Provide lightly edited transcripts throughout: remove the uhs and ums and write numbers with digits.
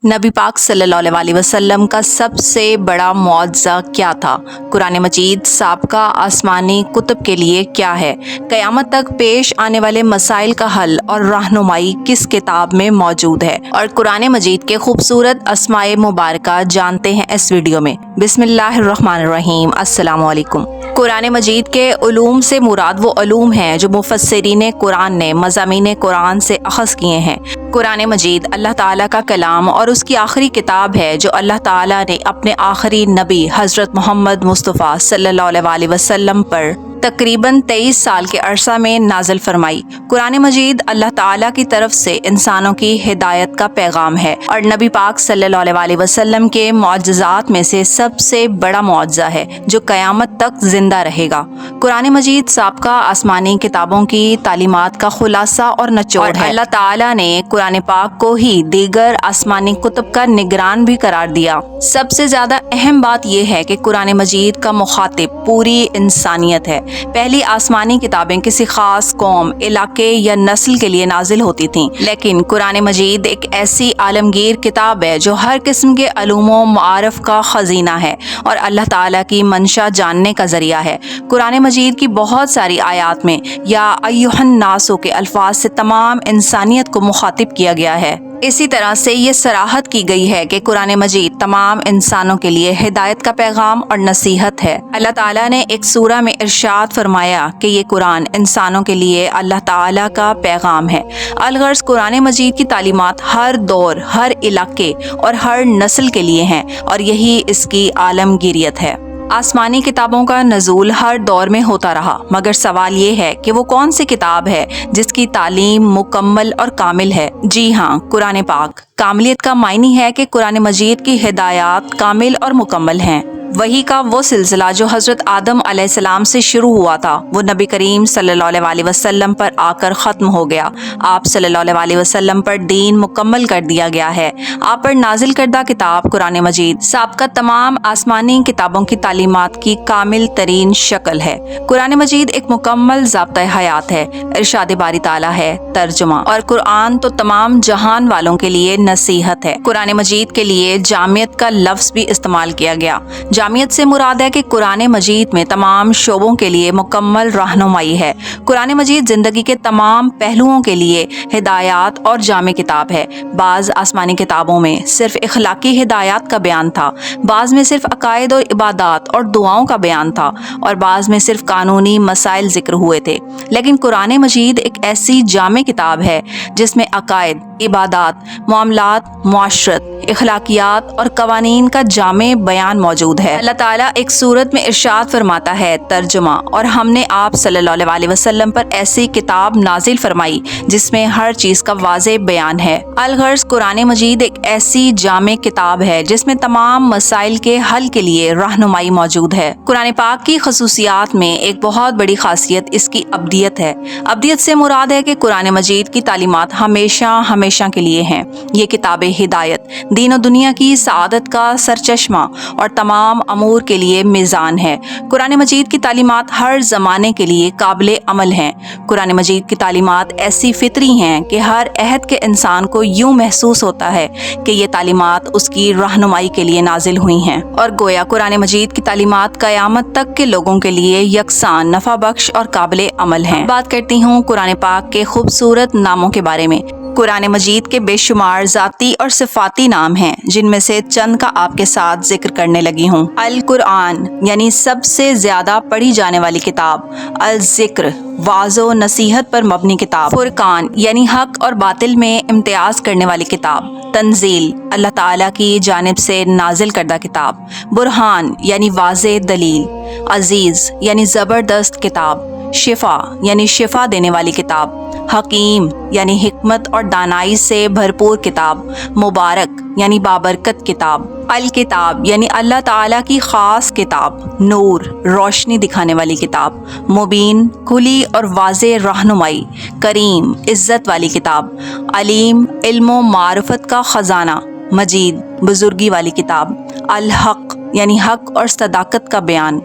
نبی پاک صلی اللہ علیہ وسلم کا سب سے بڑا معجزہ کیا تھا؟ قرآن مجید سابقہ آسمانی کتب کے لیے کیا ہے؟ قیامت تک پیش آنے والے مسائل کا حل اور رہنمائی کس کتاب میں موجود ہے؟ اور قرآن مجید کے خوبصورت اسماء مبارکہ جانتے ہیں اس ویڈیو میں۔ بسم اللہ الرحمن الرحیم۔ السلام علیکم۔ قرآن مجید کے علوم سے مراد وہ علوم ہیں جو مفسرین قرآن نے مضامین قرآن سے اخذ کیے ہیں۔ قرآن مجید اللہ تعالیٰ کا کلام اور اس کی آخری کتاب ہے جو اللہ تعالیٰ نے اپنے آخری نبی حضرت محمد مصطفیٰ صلی اللہ علیہ وسلم پر تقریباً 23 سال کے عرصہ میں نازل فرمائی۔ قرآن مجید اللہ تعالیٰ کی طرف سے انسانوں کی ہدایت کا پیغام ہے اور نبی پاک صلی اللہ علیہ وسلم کے معجزات میں سے سب سے بڑا معجزہ ہے جو قیامت تک زندہ رہے گا۔ قرآن مجید سابقہ آسمانی کتابوں کی تعلیمات کا خلاصہ اور نچوڑ ہے۔ اللہ تعالیٰ نے قرآن پاک کو ہی دیگر آسمانی کتب کا نگران بھی قرار دیا۔ سب سے زیادہ اہم بات یہ ہے کہ قرآن مجید کا مخاطب پوری انسانیت ہے۔ پہلی آسمانی کتابیں کسی خاص قوم، علاقے یا نسل کے لیے نازل ہوتی تھیں، لیکن قرآن مجید ایک ایسی عالمگیر کتاب ہے جو ہر قسم کے علوم و معارف کا خزینہ ہے اور اللہ تعالیٰ کی منشا جاننے کا ذریعہ ہے۔ قرآن مجید کی بہت ساری آیات میں یا ایھا الناس کے الفاظ سے تمام انسانیت کو مخاطب کیا گیا ہے۔ اسی طرح سے یہ صراحت کی گئی ہے کہ قرآن مجید تمام انسانوں کے لیے ہدایت کا پیغام اور نصیحت ہے۔ اللہ تعالیٰ نے ایک سورہ میں ارشاد فرمایا کہ یہ قرآن انسانوں کے لیے اللہ تعالیٰ کا پیغام ہے۔ الغرض قرآن مجید کی تعلیمات ہر دور، ہر علاقے اور ہر نسل کے لیے ہیں اور یہی اس کی عالمگیریت ہے۔ آسمانی کتابوں کا نزول ہر دور میں ہوتا رہا، مگر سوال یہ ہے کہ وہ کون سی کتاب ہے جس کی تعلیم مکمل اور کامل ہے؟ جی ہاں، قرآن پاک۔ کاملیت کا معنی ہے کہ قرآن مجید کی ہدایات کامل اور مکمل ہیں۔ وحی کا وہ سلسلہ جو حضرت آدم علیہ السلام سے شروع ہوا تھا وہ نبی کریم صلی اللہ علیہ وسلم پر آ کر ختم ہو گیا۔ آپ صلی اللہ علیہ وسلم پر دین مکمل کر دیا گیا ہے۔ آپ پر نازل کردہ کتاب قرآن مجید سابقہ تمام آسمانی کتابوں کی تعلیمات کی کامل ترین شکل ہے۔ قرآن مجید ایک مکمل ضابطۂ حیات ہے۔ ارشاد باری تعالیٰ ہے، ترجمہ، اور قرآن تو تمام جہان والوں کے لیے نصیحت ہے۔ قرآن مجید کے لیے جامعیت کا لفظ بھی استعمال کیا گیا۔ جامعیت سے مراد ہے کہ قرآن مجید میں تمام شعبوں کے لیے مکمل رہنمائی ہے۔ قرآن مجید زندگی کے تمام پہلوؤں کے لیے ہدایات اور جامع کتاب ہے۔ بعض آسمانی کتابوں میں صرف اخلاقی ہدایات کا بیان تھا، بعض میں صرف عقائد اور عبادات اور دعاؤں کا بیان تھا اور بعض میں صرف قانونی مسائل ذکر ہوئے تھے۔ لیکن قرآن مجید ایک ایسی جامع کتاب ہے جس میں عقائد، عبادات، معاملات، معاشرت، اخلاقیات اور قوانین کا جامع بیان موجود ہے۔ اللہ تعالیٰ ایک سورت میں ارشاد فرماتا ہے، ترجمہ، اور ہم نے آپ صلی اللہ علیہ وسلم پر ایسی کتاب نازل فرمائی جس میں ہر چیز کا واضح بیان ہے۔ الغرض قرآن مجید ایک ایسی جامع کتاب ہے جس میں تمام مسائل کے حل کے لیے رہنمائی موجود ہے۔ قرآن پاک کی خصوصیات میں ایک بہت بڑی خاصیت اس کی ابدیت ہے۔ ابدیت سے مراد ہے کہ قرآن مجید کی تعلیمات ہمیشہ کے لیے ہیں۔ یہ کتاب ہدایت، دین و دنیا کی سعادت کا سرچشمہ اور تمام امور کے لیے میزان ہے۔ قرآن مجید کی تعلیمات ہر زمانے کے لیے قابل عمل ہیں۔ قرآن مجید کی تعلیمات ایسی فطری ہیں کہ ہر عہد کے انسان کو یوں محسوس ہوتا ہے کہ یہ تعلیمات اس کی رہنمائی کے لیے نازل ہوئی ہیں اور گویا قرآن مجید کی تعلیمات قیامت تک کے لوگوں کے لیے یکساں نفع بخش اور قابل عمل ہیں۔ بات کرتی ہوں قرآن پاک کے خوبصورت ناموں کے بارے میں۔ قرآن مجید کے بے شمار ذاتی اور صفاتی نام ہیں جن میں سے چند کا آپ کے ساتھ ذکر کرنے لگی ہوں۔ القرآن یعنی سب سے زیادہ پڑھی جانے والی کتاب، الذکر واعظ و نصیحت پر مبنی کتاب، فرقان یعنی حق اور باطل میں امتیاز کرنے والی کتاب، تنزیل اللہ تعالیٰ کی جانب سے نازل کردہ کتاب، برہان یعنی واضح دلیل، عزیز یعنی زبردست کتاب، شفا یعنی شفا دینے والی کتاب، حکیم یعنی حکمت اور دانائی سے بھرپور کتاب، مبارک یعنی بابرکت کتاب، الکتاب یعنی اللہ تعالیٰ کی خاص کتاب، نور روشنی دکھانے والی کتاب، مبین کھلی اور واضح رہنمائی، کریم عزت والی کتاب، علیم علم و معرفت کا خزانہ، مجید بزرگی والی کتاب، الحق یعنی حق اور صداقت کا بیان،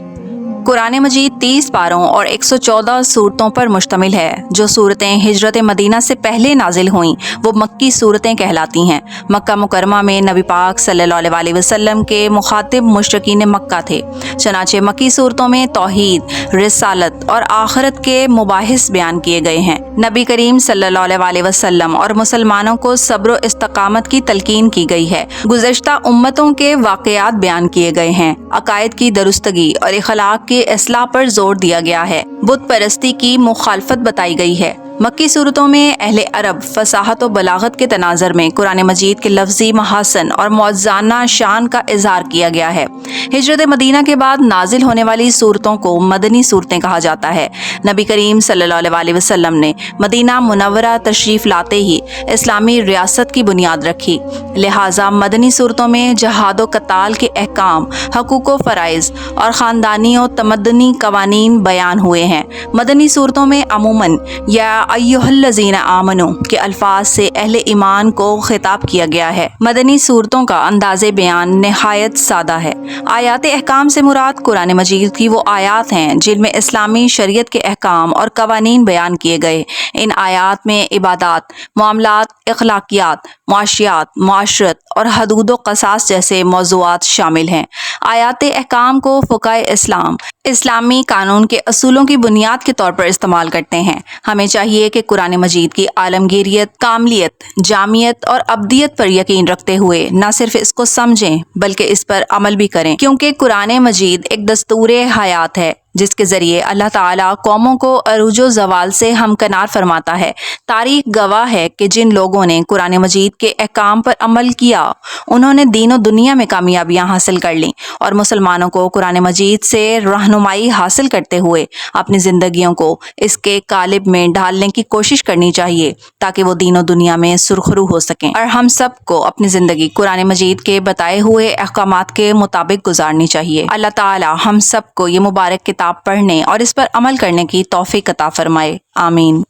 قرآن مجید 30 پاروں اور 114 صورتوں پر مشتمل ہے۔ جو صورتیں ہجرت مدینہ سے پہلے نازل ہوئیں وہ مکی صورتیں کہلاتی ہیں۔ مکہ مکرمہ میں نبی پاک صلی اللہ علیہ وسلم کے مخاطب مشرکین مکہ تھے، چنانچہ مکی صورتوں میں توحید، رسالت اور آخرت کے مباحث بیان کیے گئے ہیں۔ نبی کریم صلی اللہ علیہ وسلم اور مسلمانوں کو صبر و استقامت کی تلقین کی گئی ہے۔ گزشتہ امتوں کے واقعات بیان کیے گئے ہیں۔ عقائد کی درستگی اور اخلاق کی اصلاح پر زور دیا گیا ہے۔ بت پرستی کی مخالفت بتائی گئی ہے۔ مکی صورتوں میں اہل عرب فصاحت و بلاغت کے تناظر میں قرآن مجید کے لفظی محاسن اور معجزانہ شان کا اظہار کیا گیا ہے۔ ہجرت مدینہ کے بعد نازل ہونے والی صورتوں کو مدنی صورتیں کہا جاتا ہے۔ نبی کریم صلی اللہ علیہ وسلم نے مدینہ منورہ تشریف لاتے ہی اسلامی ریاست کی بنیاد رکھی، لہٰذا مدنی صورتوں میں جہاد و قتال کے احکام، حقوق و فرائض اور خاندانی و تمدنی قوانین بیان ہوئے ہیں۔ مدنی صورتوں میں عموماً یا ایھا الذین آمنوا کے الفاظ سے اہل ایمان کو خطاب کیا گیا ہے۔ مدنی صورتوں کا انداز بیان نہایت سادہ ہے۔ آیات احکام سے مراد قرآن مجید کی وہ آیات ہیں جن میں اسلامی شریعت کے احکام اور قوانین بیان کیے گئے۔ ان آیات میں عبادات، معاملات، اخلاقیات، معاشیات، معاشرت اور حدود و قصاص جیسے موضوعات شامل ہیں۔ آیات احکام کو فقہائے اسلام اسلامی قانون کے اصولوں کی بنیاد کے طور پر استعمال کرتے ہیں۔ ہمیں چاہیے کہ قرآن مجید کی عالمگیریت، کاملیت، جامعیت اور ابدیت پر یقین رکھتے ہوئے نہ صرف اس کو سمجھیں بلکہ اس پر عمل بھی کریں، کیونکہ قرآن مجید ایک دستور حیات ہے جس کے ذریعے اللہ تعالیٰ قوموں کو عروج و زوال سے ہمکنار فرماتا ہے۔ تاریخ گواہ ہے کہ جن لوگوں نے قرآن مجید کے احکام پر عمل کیا انہوں نے دین و دنیا میں کامیابیاں حاصل کر لیں، اور مسلمانوں کو قرآن مجید سے رہنمائی حاصل کرتے ہوئے اپنی زندگیوں کو اس کے قالب میں ڈھالنے کی کوشش کرنی چاہیے تاکہ وہ دین و دنیا میں سرخرو ہو سکیں، اور ہم سب کو اپنی زندگی قرآن مجید کے بتائے ہوئے احکامات کے مطابق گزارنی چاہیے۔ اللہ تعالیٰ ہم سب کو یہ مبارک کتاب پڑھنے اور اس پر عمل کرنے کی توفیق عطا فرمائے۔ آمین۔